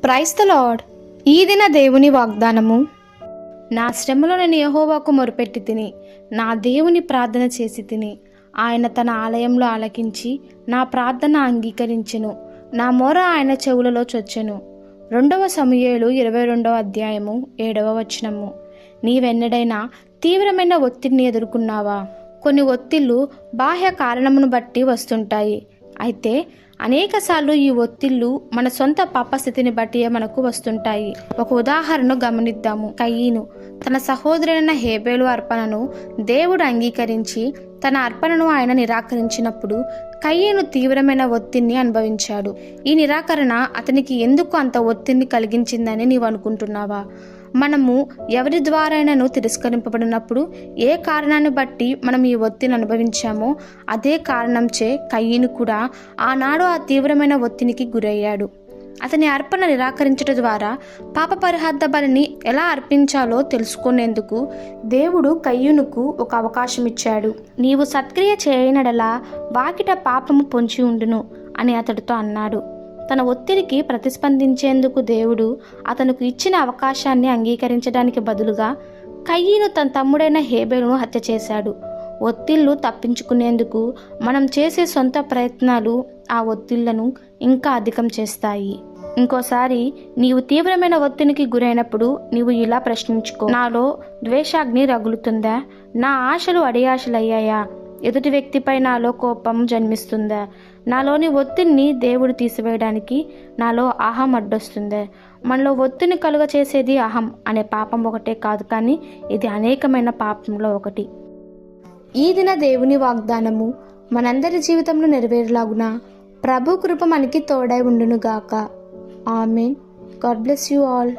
Praise the lord. ఈ దిన దేవుని వాగ్దానము. నా శ్రమలో నేను యెహోవాకు మొరపెట్టి తిని, నా దేవుని ప్రార్థన చేసి తిని, ఆయన తన ఆలయంలో ఆలకించి నా ప్రార్థన అంగీకరించెను. నా మొర ఆయన చెవులలో చొచ్చెను. 2 సమూయేలు 22వ అధ్యాయము 7వ వచనము. నీవెన్నడైనా తీవ్రమైన ఒత్తిడిని ఎదుర్కొన్నావా? కొన్ని ఒత్తిళ్లు బాహ్య కారణమును బట్టి వస్తుంటాయి. అయితే అనేకసార్లు ఈ ఒత్తిళ్లు మన సొంత పాపస్థితిని బట్టి మనకు వస్తుంటాయి. ఒక ఉదాహరణ గమనిద్దాము. కయీను తన సహోదరుడైన హేబేలు అర్పణను దేవుడు అంగీకరించి తన అర్పణను ఆయన నిరాకరించినప్పుడు కయీను తీవ్రమైన ఒత్తిడిని అనుభవించాడు. ఈ నిరాకరణ అతనికి ఎందుకు అంత ఒత్తిడిని కలిగించిందని నీవు అనుకుంటున్నావా? మనము ఎవరి ద్వారానూ తిరస్కరింపబడినప్పుడు ఏ కారణాన్ని బట్టి మనం ఈ ఒత్తిడిని అనుభవించామో అదే కారణంచే కయీను కూడా ఆనాడు ఆ తీవ్రమైన ఒత్తిడికి గురయ్యాడు. అతని అర్పణ నిరాకరించడం ద్వారా పాప పరిహార్థ బలిని ఎలా అర్పించాలో తెలుసుకునేందుకు దేవుడు కయ్యూనుకు ఒక అవకాశం ఇచ్చాడు. నీవు సత్క్రియ చేయనడలా వాకిట పాపము పొంచి ఉండును అని అతడితో అన్నాడు. తన ఒత్తిడికి ప్రతిస్పందించేందుకు దేవుడు అతనికి ఇచ్చిన అవకాశాన్ని అంగీకరించడానికి బదులుగా కయీను తన తమ్ముడైన హేబేలును హత్య చేశాడు. ఒత్తిళ్లు తప్పించుకునేందుకు మనం చేసే సొంత ప్రయత్నాలు ఆ ఒత్తిళ్లను ఇంకా అధికం చేస్తాయి. ఇంకోసారి నీవు తీవ్రమైన ఒత్తిడికి గురైనప్పుడు నీవు ఇలా ప్రశ్నించుకో: నాలో ద్వేషాగ్ని రగులుతుందా? నా ఆశలు అడియాశలయ్యాయా? ఎదుటి వ్యక్తిపై నాలో కోపం జన్మిస్తుందా? నాలోని ఒత్తిడిని దేవుడు తీసివేయడానికి నాలో అహం అడ్డొస్తుందా? మనలో ఒత్తిడిని కలుగ చేసేది అహం అనే పాపం ఒకటే కాదు, కానీ ఇది అనేకమైన పాపంలో ఒకటి. ఈ దిన దేవుని వాగ్దానము మనందరి జీవితంలో నెరవేరులాగున ప్రభు కృప మనకి తోడై ఉండునుగాక. Amen. God bless you all.